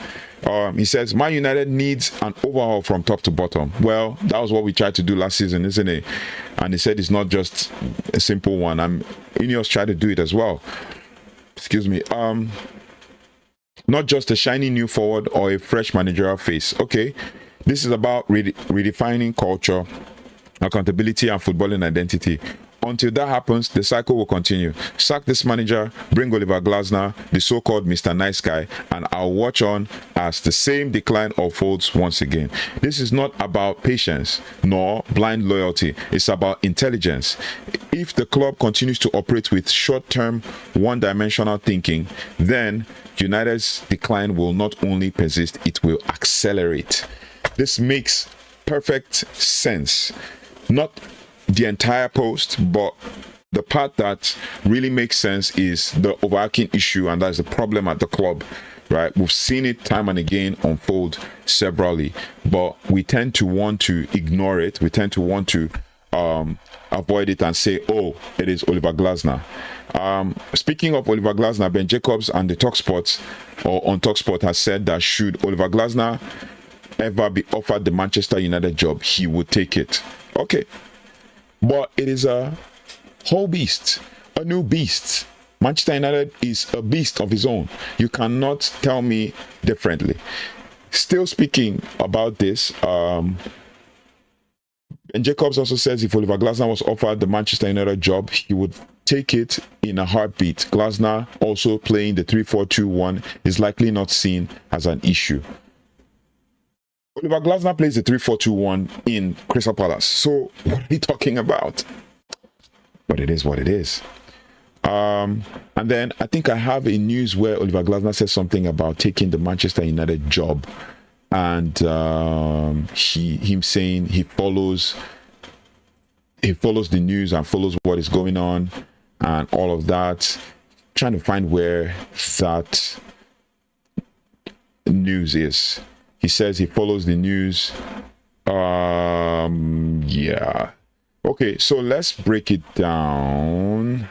He says, Man United needs an overhaul from top to bottom. Well, that was what we tried to do last season, isn't it? And he said it's not just a simple one. Ineos tried to do it as well. Excuse me. Not just a shiny new forward or a fresh managerial face. Okay, this is about redefining culture, accountability, and footballing identity. Until that happens, the cycle will continue. Sack this manager, bring Oliver Glasner, the so-called Mr. Nice Guy, and I'll watch on as the same decline unfolds once again. This is not about patience nor blind loyalty. It's about intelligence. If the club continues to operate with short-term, one-dimensional thinking, then United's decline will not only persist, it will accelerate. This makes perfect sense. Not the entire post, but the part that really makes sense is the overarching issue, and that's the problem at the club. right? We've seen it time and again unfold severally, but we tend to want to ignore it. We tend to want to avoid it and say, oh, it is Oliver Glasner. Speaking of Oliver Glasner, Ben Jacobs and the Talksport, or on Talksport, has said that should Oliver Glasner ever be offered the Manchester United job, he would take it. Okay, but it is a whole beast, a new beast. Manchester United is a beast of his own. You cannot tell me differently. Still speaking about this, Ben Jacobs also says if Oliver Glasner was offered the Manchester United job, he would take it in a heartbeat. Glasner, also playing the 3-4-2-1, is likely not seen as an issue. Oliver Glasner plays the 3-4-2-1 in Crystal Palace. So what are we talking about? But it is what it is. And then I think I have a news where Oliver Glasner says something about taking the Manchester United job, and him saying he follows the news and follows what is going on and all of that. Trying to find where that news is. He says he follows the news. Yeah. Okay, so let's break it down.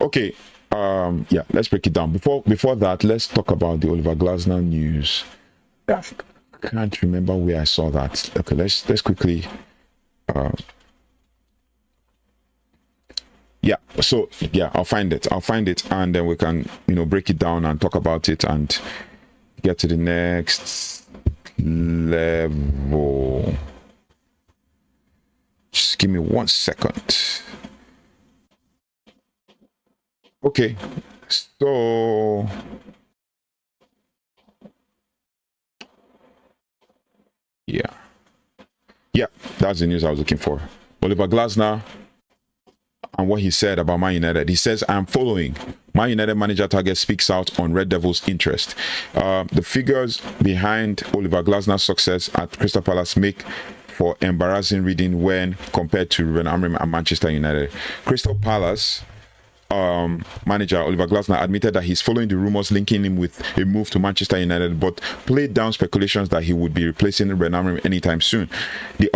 Okay, yeah, let's break it down. Before that, let's talk about the Oliver Glasner news. I can't remember where I saw that. Okay, let's quickly. Yeah, so yeah, I'll find it, and then we can, break it down and talk about it and get to the next level. Just give me 1 second. Okay, so yeah, that's the news I was looking for. Oliver Glasner and what he said about Man United. He says, I'm following. Man United manager target speaks out on Red Devils' interest. The figures behind Oliver Glasner's success at Crystal Palace make for embarrassing reading when compared to Ruben Amorim and Manchester United. Crystal Palace manager Oliver Glasner admitted that he's following the rumors linking him with a move to Manchester United, but played down speculations that he would be replacing Ruben Amorim anytime soon. The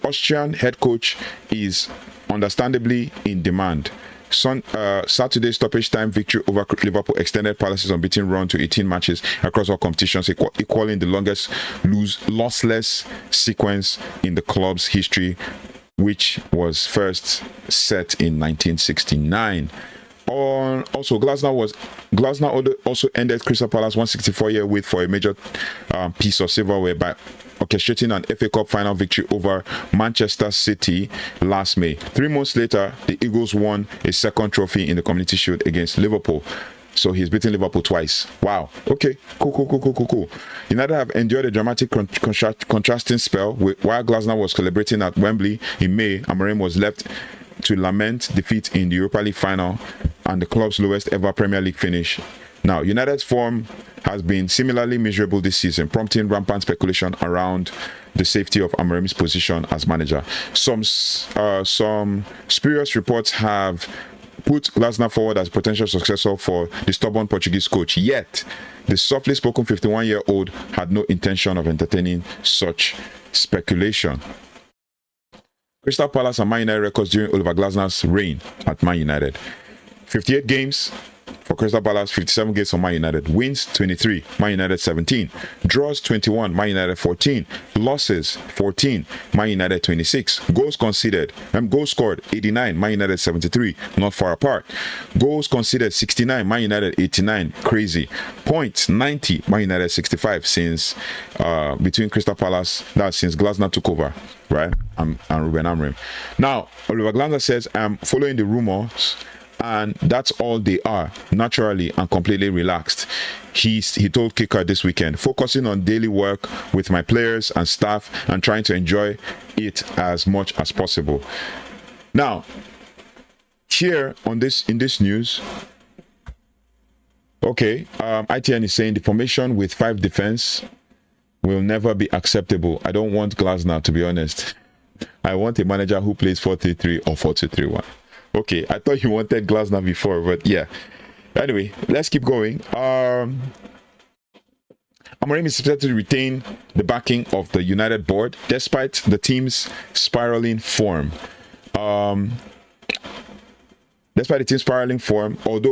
Austrian head coach is understandably in demand. Saturday's stoppage time victory over Liverpool extended Palace's unbeaten run to 18 matches across all competitions, equaling the longest lossless sequence in the club's history, which was first set in 1969. Also, Glasner also ended Crystal Palace's 164-year wait for a major piece of silverware by orchestrating an FA Cup final victory over Manchester City last May. 3 months later, the Eagles won a second trophy in the Community Shield against Liverpool. So he's beaten Liverpool twice. Wow. Okay. Cool. United have endured a dramatic contrasting spell. While Glasner was celebrating at Wembley in May, Amorim was left to lament defeat in the Europa League final and the club's lowest ever Premier League finish. Now, United's form has been similarly miserable this season, prompting rampant speculation around the safety of Amorim's position as manager. Some spurious reports have put Glasner forward as potential successor for the stubborn Portuguese coach. Yet, the softly spoken 51-year-old had no intention of entertaining such speculation. Crystal Palace and Man United records during Oliver Glasner's reign at Man United. 58 games for Crystal Palace, 57 games for Man United. Wins 23, Man United 17. Draws 21, Man United 14. Losses 14, Man United 26. Goals conceded, goals scored 89, Man United 73. Not far apart. Goals conceded 69, Man United 89. Crazy. Points 90, Man United 65 since between Crystal Palace, that's since Glasner took over, right? And Ruben Amorim. Now, Oliver Glasner says, I'm following the rumors, and that's all they are, naturally and completely relaxed. He told Kicker this weekend, focusing on daily work with my players and staff and trying to enjoy it as much as possible. Now, here in this news, okay, ITN is saying the formation with 5 defense will never be acceptable. I don't want Glasner, to be honest. I want a manager who plays 4-3-3 or 4-2-3-1. Okay, I thought you wanted Glasner before, but yeah. Anyway, let's keep going. Amorim is expected to retain the backing of the United board despite the team's spiraling form. Although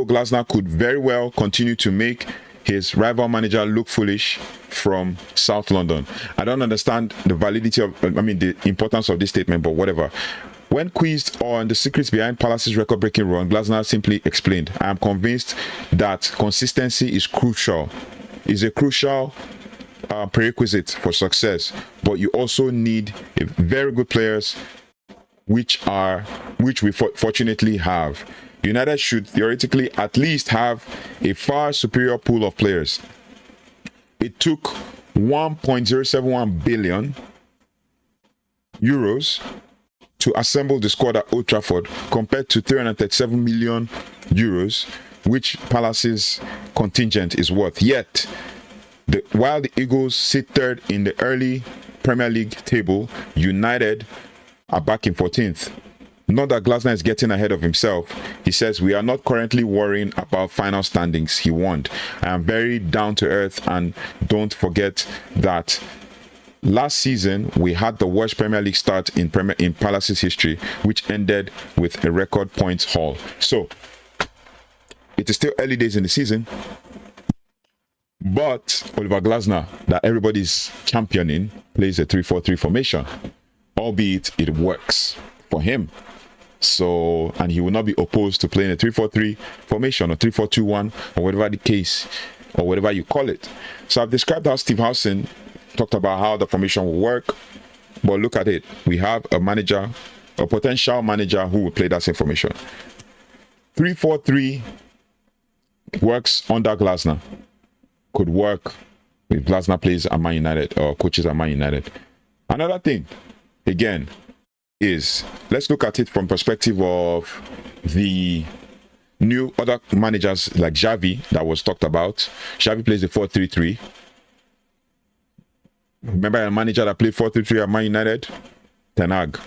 Glasner could very well continue to make his rival manager look foolish from South London. I don't understand the validity of, the importance of this statement, but whatever. When quizzed on the secrets behind Palace's record-breaking run, Glasner simply explained, "I am convinced that consistency is crucial. Is a crucial prerequisite for success, but you also need very good players, which we fortunately have. United should theoretically at least have a far superior pool of players. It took 1.071 billion euros to assemble the squad at Old Trafford compared to 337 million euros, which Palace's contingent is worth. Yet, while the Eagles sit third in the early Premier League table, United are back in 14th. Not that Glasner is getting ahead of himself. He says, "We are not currently worrying about final standings," he warned. "I am very down to earth, and don't forget that last season we had the worst Premier League start in Palace's history, which ended with a record points haul." So it is still early days in the season, but Oliver Glasner, that everybody's championing, plays a 3-4-3 formation, albeit it works for him. So, and he will not be opposed to playing a 3-4-3 formation or 3-4-2-1 or whatever the case, or whatever you call it. So I've described how Steve Howson talked about how the formation will work, but look at it. We have a manager, a potential manager who will play that same formation. 3-4-3 works under Glasner. Could work if Glasner plays at Man United or coaches at Man United. Another thing, again, is let's look at it from perspective of the new other managers like Xavi that was talked about. Xavi plays the 4-3-3. Remember a manager that played 4-3-3 at Man United? Ten Hag.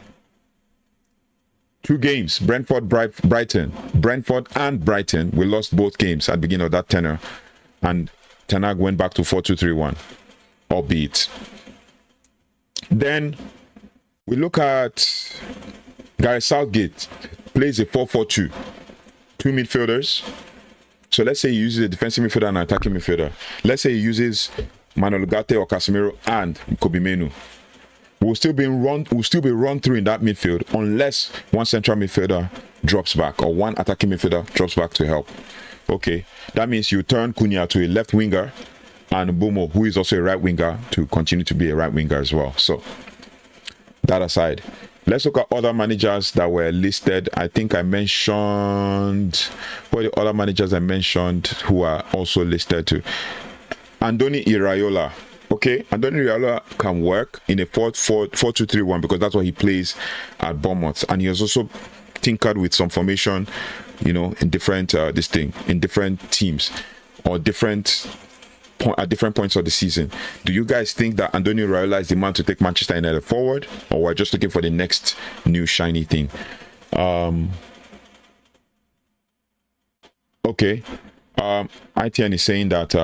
2 games, Brentford, Brighton. Brentford and Brighton, we lost both games at the beginning of that tenure, and Ten Hag went back to 4-2-3-1, albeit. Then we look at Gareth Southgate, plays a 4-4-2. 2 midfielders. So let's say he uses a defensive midfielder and an attacking midfielder. Let's say he uses Manuel Ugarte or Casemiro and Kobe Menu. We'll still be run through in that midfield unless one central midfielder drops back or one attacking midfielder drops back to help. Okay, that means you turn Cunha to a left winger and Bomo, who is also a right winger, to continue to be a right winger as well. So that aside, let's look at other managers that were listed. I think I mentioned, what the other managers I mentioned who are also listed too. Andoni Iraola. Okay, Andoni Iraola can work in a 4-2-3-1 because that's what he plays at Bournemouth, and he has also tinkered with some formation, in different in different teams or at different points of the season. Do you guys think that Andoni Iraola is the man to take Manchester United forward, or we're just looking for the next new shiny thing? Okay, ITN is saying that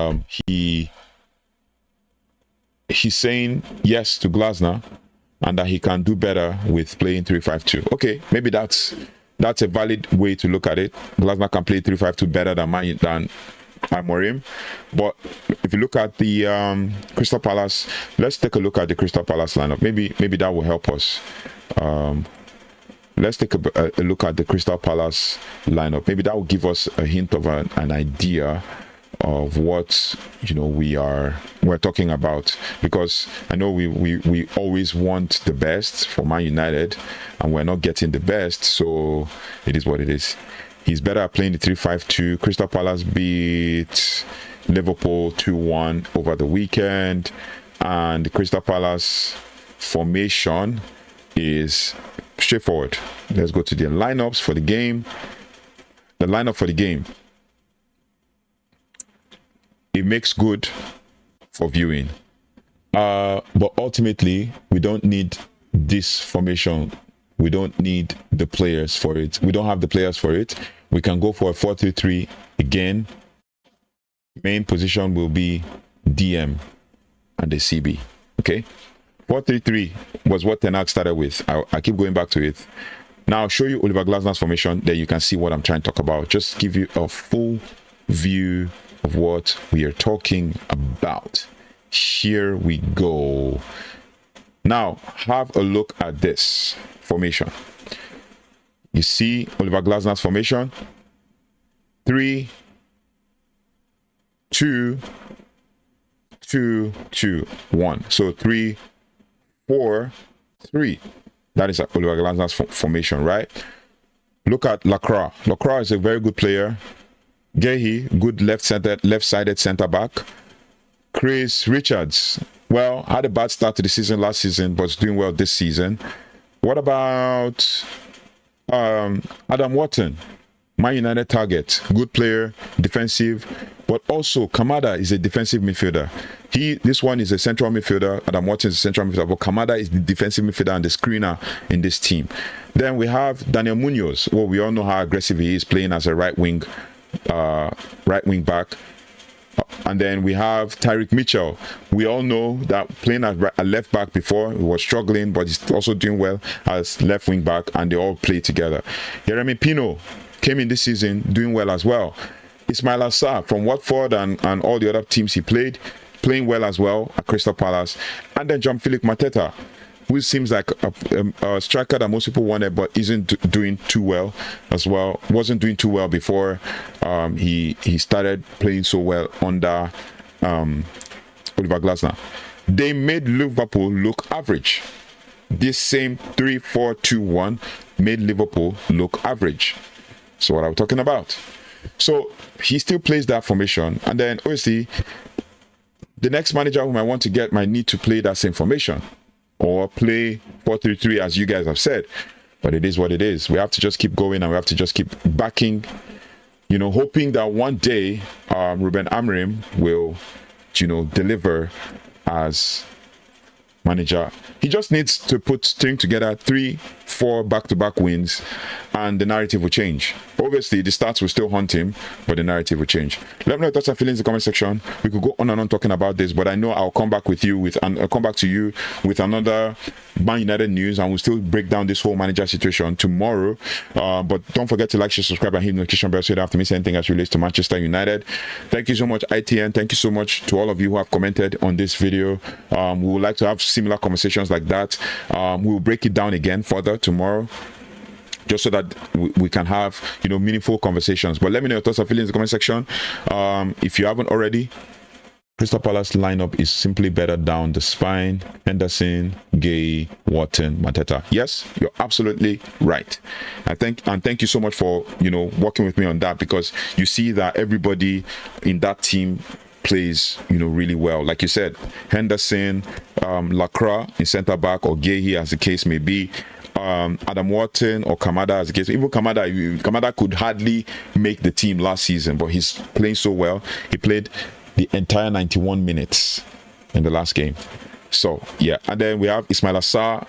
he's saying yes to Glasner and that he can do better with playing 3-5-2. Okay, maybe that's a valid way to look at it. Glasner can play 3-5-2 better than Amorim. But if you look at the Crystal Palace, let's take a look at the Crystal Palace lineup. Maybe that will help us. Let's take a look at the Crystal Palace lineup. Maybe that will give us a hint of an idea of what we're talking about, because I know we always want the best for Man United and we're not getting the best, so it is what it is. He's better at playing the 3-5-2. Crystal Palace beat Liverpool 2-1 over the weekend, and the Crystal Palace formation is straightforward. Let's go to the lineups for the game. The lineup for the game, it makes good for viewing, but ultimately we don't need this formation. We don't need the players for it. We don't have the players for it. We can go for a 4-3-3 again. Main position will be DM. and the CB. Okay, 4-3-3 was what Ten Hag started with. I keep going back to it. Now I'll show you Oliver Glasner's formation, then you can see what I'm trying to talk about. Just give you a full view of what we are talking about. Here we go. Now have a look at this formation. You see Oliver Glasner's formation. 3-2-2-2-1. So 3-4-3. That is Oliver Glasner's formation, right? Look at Lacroix. Lacroix is a very good player. Gehi, good left-sided centre back. Chris Richards, well, had a bad start to the season last season, but is doing well this season. What about Adam Wharton? Man United target, good player, defensive, but also Kamada is a defensive midfielder. This one is a central midfielder. Adam Wharton is a central midfielder, but Kamada is the defensive midfielder and the screener in this team. Then we have Daniel Munoz. Well, we all know how aggressive he is, playing as a right wing back. And then we have Tyreek Mitchell. We all know that playing as a left back before, he was struggling, but he's also doing well as left wing back, and they all play together. Yeremi Pino came in this season doing well as well. Ismail Assar from Watford and all the other teams he played, playing well as well at Crystal Palace. And then Jean-Philippe Mateta, who seems like a striker that most people wanted but isn't doing too well as well. Wasn't doing too well before he started playing so well under Oliver Glasner. They made Liverpool look average. This same 3-4-2-1 made Liverpool look average. So what are we talking about? So he still plays that formation, and then obviously the next manager whom I want to get might need to play that same formation or play 4-3-3 as you guys have said. But it is what it is. We have to just keep going, and we have to just keep backing, you know, hoping that one day Ruben Amorim will, you know, deliver as manager. He just needs to string together 3-4 back-to-back wins, and the narrative will change. Obviously, the stats will still haunt him, but the narrative will change. Let me know your thoughts and feelings in the comment section. We could go on and on talking about this, but I know I'll come back with you I'll come back to you with another Man United news, and we'll still break down this whole manager situation tomorrow. But don't forget to like, share, subscribe, and hit the notification bell so you don't have to miss anything as relates to Manchester United. Thank you so much, ITN. Thank you so much to all of you who have commented on this video. We would like to have similar conversations like that. We'll break it down again further tomorrow, just so that we can have, you know, meaningful conversations. But let me know your thoughts and feelings in the comment section. If you haven't already, Crystal Palace lineup is simply better down the spine. Henderson, Gay, Wharton, Mateta. Yes, you're absolutely right. Thank you so much for, you know, working with me on that, because you see that everybody in that team plays, you know, really well. Like you said, Henderson, Lacroix in centre back, or Gay as the case may be. Adam Wharton or Kamada as a case. Even Kamada could hardly make the team last season, but he's playing so well. He played the entire 91 minutes in the last game. So yeah, and then we have Ismail Assar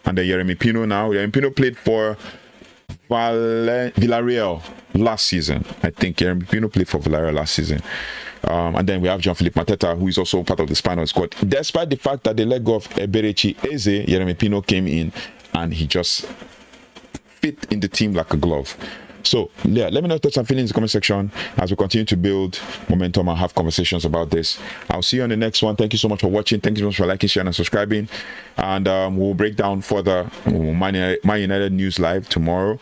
and then Yeremi Pino now. Yeremi Pino played for Villarreal last season. I think Yeremi Pino played for Villarreal last season. And then we have Jean-Philippe Mateta, who is also part of the spinal squad. Despite the fact that they let go of Eberechi Eze, Yeremi Pino came in and he just fit in the team like a glove. So yeah, let me know your thoughts and feelings in the comment section as we continue to build momentum and have conversations about this. I'll see you on the next one. Thank you so much for watching. Thank you so much for liking, sharing, and subscribing. And we'll break down further Man United news live tomorrow.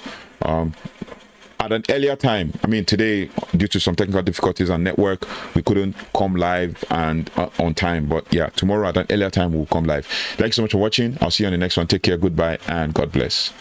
At an earlier time. I mean, today, due to some technical difficulties on network, we couldn't come live and on time. But yeah, tomorrow at an earlier time, we'll come live. Thanks so much for watching. I'll see you on the next one. Take care, goodbye, and God bless.